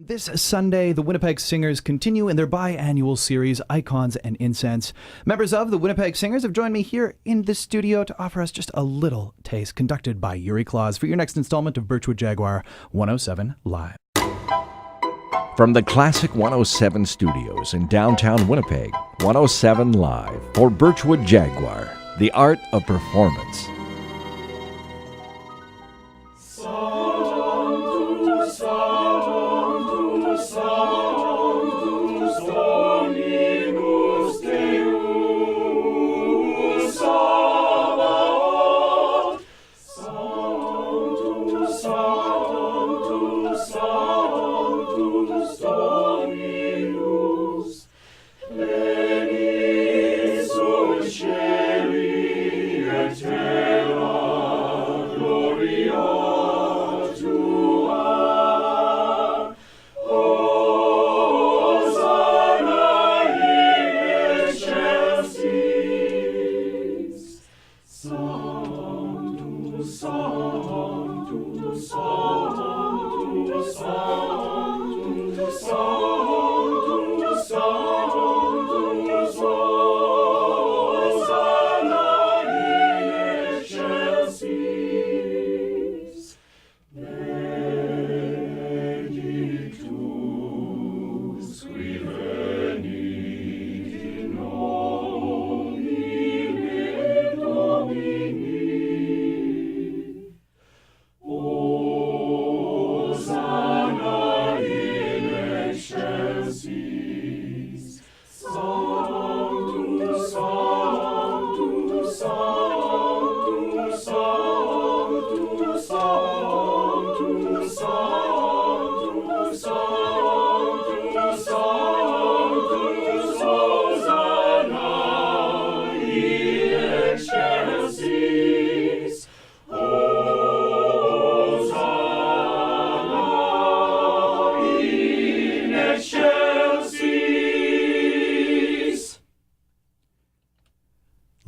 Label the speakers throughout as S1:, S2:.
S1: This Sunday, the Winnipeg Singers continue in their biannual series, Icons and Incense. Members of the Winnipeg Singers have joined me here in the studio to offer us just a little taste, conducted by Yuri Claus, for your next installment of Birchwood Jaguar 107 Live.
S2: From the Classic 107 studios in downtown Winnipeg, 107 Live for Birchwood Jaguar, the art of performance.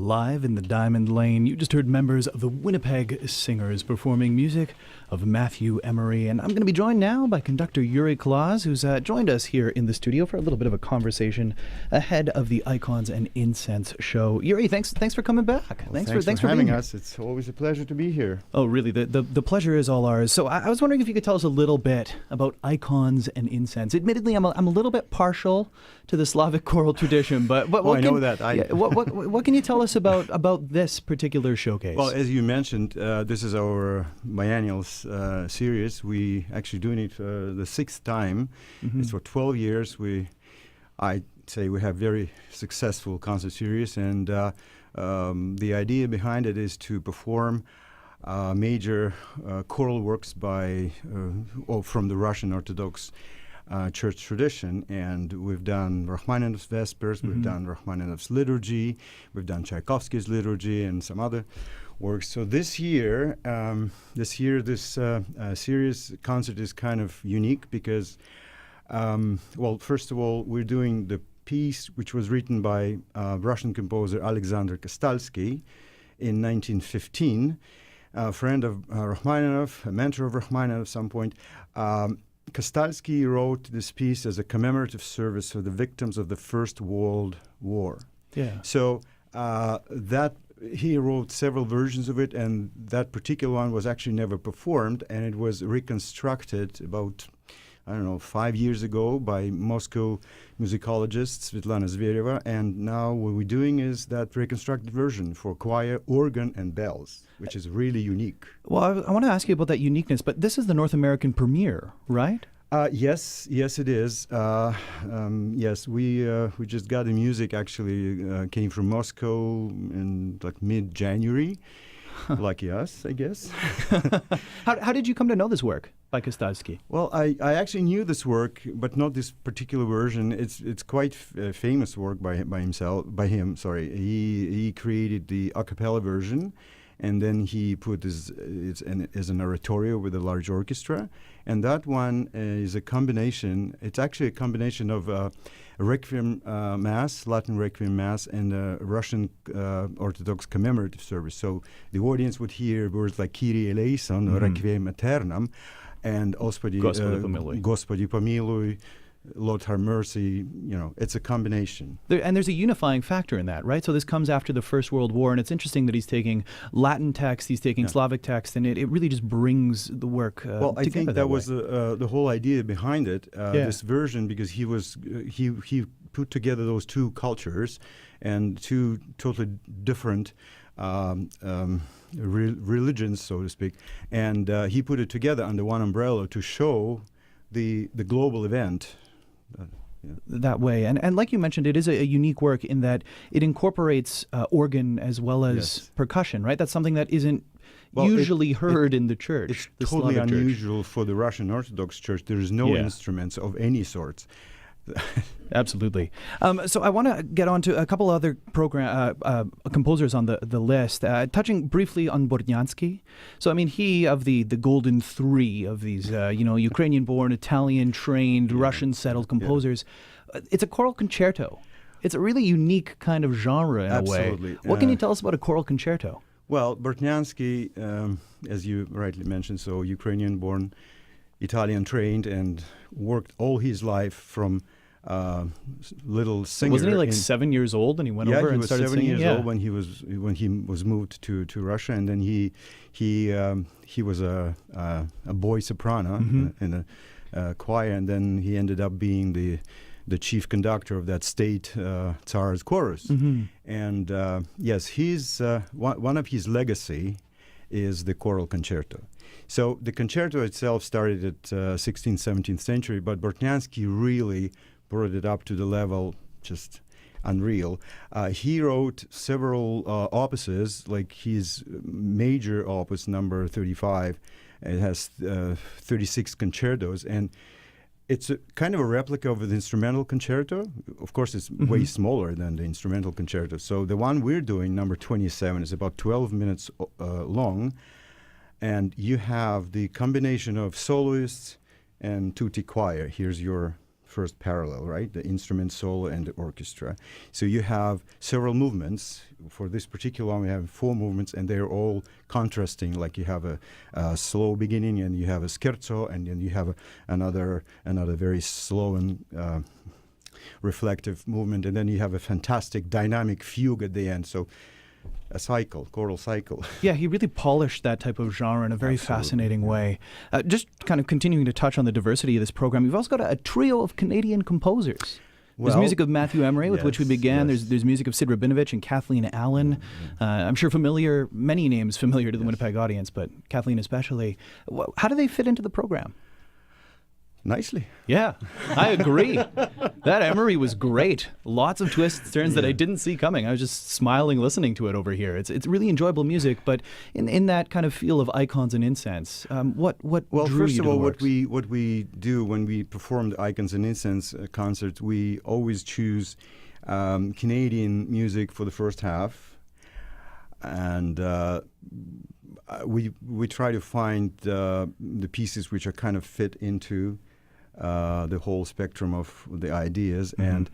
S1: Live in the DiamondLane, you just heard members of the Winnipeg Singers performing music of Matthew Emery. And I'm going to be joined now by conductor Yuri Claus, who's joined us here in the studio for a little bit of a conversation ahead of the Icons and Incense show. Yuri, thanks for coming back.
S3: Well, thanks for having us. It's always a pleasure to be here.
S1: Oh, really? The pleasure is all ours. So I was wondering if you could tell us a little bit about Icons and Incense. Admittedly, I'm a little bit partial to the Slavic choral tradition, but
S3: I know that.
S1: What can you tell us about this particular showcase?
S3: Well, as you mentioned, this is our biennial series. We actually doing it the sixth time. Mm-hmm. It's for 12 years. I'd say we have very successful concert series, and the idea behind it is to perform major choral works from the Russian Orthodox church tradition, and we've done Rachmaninoff's Vespers, we've done Rachmaninoff's Liturgy, we've done Tchaikovsky's Liturgy, and some other works. So this series concert is kind of unique because, first of all, we're doing the piece which was written by Russian composer Alexander Kastalsky in 1915, a friend of Rachmaninoff, a mentor of Rachmaninoff at some point. Kastalsky wrote this piece as a commemorative service for the victims of the First World War.
S1: Yeah.
S3: So that he wrote several versions of it, and that particular one was actually never performed, and it was reconstructed about 5 years ago by Moscow musicologist Svetlana Zvereva, and now what we're doing is that reconstructed version for choir, organ, and bells, which is really unique.
S1: Well, I want to ask you about that uniqueness, but this is the North American premiere, right?
S3: Yes, it is. Yes, we just got the music. Actually, came from Moscow in mid-January. Lucky us, I guess.
S1: How did you come to know this work by Kastalsky?
S3: Well, I actually knew this work, but not this particular version. It's quite famous work by him. He created the a cappella version, and then he put as an oratorio with a large orchestra. And that one is a combination. It's actually a combination of a Requiem Mass, Latin Requiem Mass, and a Russian Orthodox commemorative service. So the audience would hear words like Kyrie eleison or Requiem aeternam, and Господи помилуй, Lord have mercy. It's a combination.
S1: And there's a unifying factor in that, right? So this comes after the First World War, and it's interesting that he's taking Latin text, he's taking Slavic text, and it really just brings the work
S3: Well, I think that was the whole idea behind it, this version, because he put together those two cultures and two totally different religions, so to speak, and he put it together under one umbrella to show the global event.
S1: That way. And like you mentioned, it is a unique work in that it incorporates organ as well as percussion, right? That's something that isn't usually heard in the church.
S3: It's totally unusual for the Russian Orthodox Church. There is no instruments of any sorts.
S1: Absolutely. So I want to get on to a couple other composers on the list, touching briefly on Bortnyansky. So, I mean, he of the golden three of these, Ukrainian-born, Italian-trained, Russian-settled composers. It's a choral concerto. It's a really unique kind of genre in a way.
S3: Absolutely.
S1: What can you tell us about a choral concerto?
S3: Well, Bortnyansky, as you rightly mentioned, so Ukrainian-born, Italian-trained, and worked all his life from little singer.
S1: Wasn't he 7 years old and he went over and started singing?
S3: Yeah, he was 7 years old when he was moved to Russia, and then he was a boy soprano in a choir, and then he ended up being the chief conductor of that state Tsar's chorus. And yes, he's one of his legacy is the choral concerto. So the concerto itself started at 16th, 17th century, but Bortnyansky really brought it up to the level just unreal. He wrote several opuses, like his major opus number 35. It has 36 concertos, and it's a kind of a replica of the instrumental concerto. Of course, it's way smaller than the instrumental concerto. So the one we're doing, number 27, is about 12 minutes long, and you have the combination of soloists and tutti choir. Here's your first parallel, right? The instrument solo and the orchestra. So you have several movements. For this particular one, we have 4 movements, and they're all contrasting. Like you have a slow beginning, and you have a scherzo, and then you have another very slow and reflective movement, and then you have a fantastic dynamic fugue at the end. So a cycle, choral cycle.
S1: Yeah, he really polished that type of genre in a very fascinating way. Just kind of continuing to touch on the diversity of this program, you've also got a trio of Canadian composers. There's music of Matthew Emery, with which we began.
S3: Yes.
S1: There's music of Sid Rabinovich and Kathleen Allen. I'm sure many names familiar to the Winnipeg audience, but Kathleen especially. How do they fit into the program?
S3: Nicely.
S1: Yeah, I agree. That Emery was great. Lots of twists, turns that I didn't see coming. I was just smiling listening to it over here. It's really enjoyable music, but in that kind of feel of icons and incense, what drew
S3: first
S1: you
S3: of
S1: to
S3: all,
S1: the works?
S3: what we do when we perform the Icons and Incense concert, we always choose Canadian music for the first half, and we try to find the pieces which are kind of fit into the whole spectrum of the ideas. And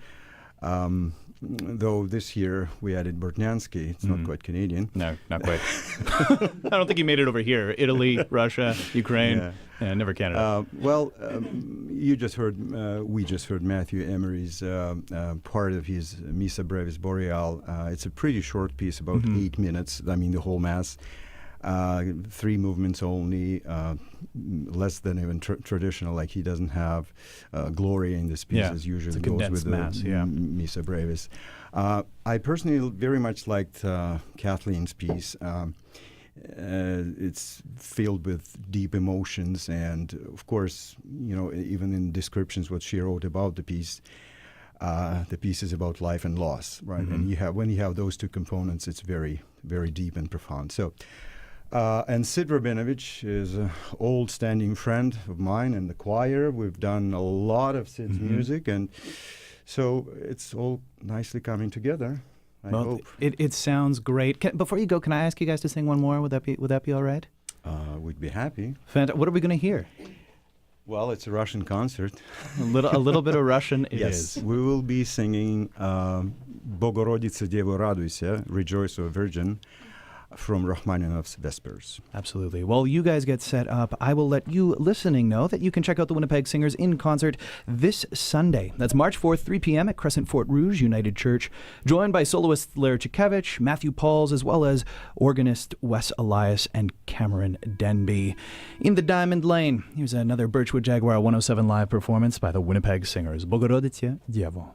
S3: though this year we added Bortnyansky, it's not quite Canadian.
S1: No, not quite. I don't think he made it over here. Italy, Russia, Ukraine, never Canada.
S3: We just heard Matthew Emery's part of his Missa Brevis Boreal. It's a pretty short piece, about 8 minutes. I mean, the whole mass. 3 movements only, less than even traditional. Like he doesn't have glory in this piece as usually goes with
S1: mass,
S3: the Missa Brevis. I personally very much liked Kathleen's piece. It's filled with deep emotions, and of course, even in descriptions what she wrote about the piece is about life and loss, right? And when you have those two components, it's very, very deep and profound. So. And Sid Rabinovich is an old standing friend of mine in the choir. We've done a lot of Sid's music, and so it's all nicely coming together. I hope.
S1: It sounds great. Before you go, can I ask you guys to sing one more? Would that be all right?
S3: We'd be happy.
S1: What are we going to hear?
S3: Well, it's a Russian concert.
S1: A little bit of Russian.
S3: Yes, we will be singing Bogorodice Devo Raduйся, Rejoice, O Virgin. from Rachmaninoff's Vespers.
S1: Absolutely. Well, you guys get set up. I will let you listening know that you can check out the Winnipeg Singers in concert this Sunday. That's March 4th, 3 p.m. at Crescent Fort Rouge United Church, joined by soloist Larry Chikevich, Matthew Pauls, as well as organist Wes Elias and Cameron Denby. In the Diamond Lane, here's another Birchwood Jaguar 107 live performance by the Winnipeg Singers. Bogorodice Dievo.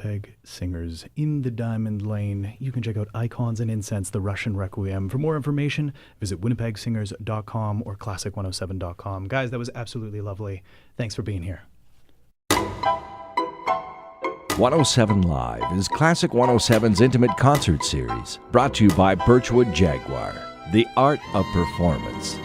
S1: Winnipeg Singers in the Diamond Lane. You can check out Icons and Incense, the Russian Requiem. For more information, visit winnipegsingers.com or classic107.com. Guys, that was absolutely lovely. Thanks for being here.
S2: 107 Live is Classic 107's intimate concert series, brought to you by Birchwood Jaguar, the art of performance.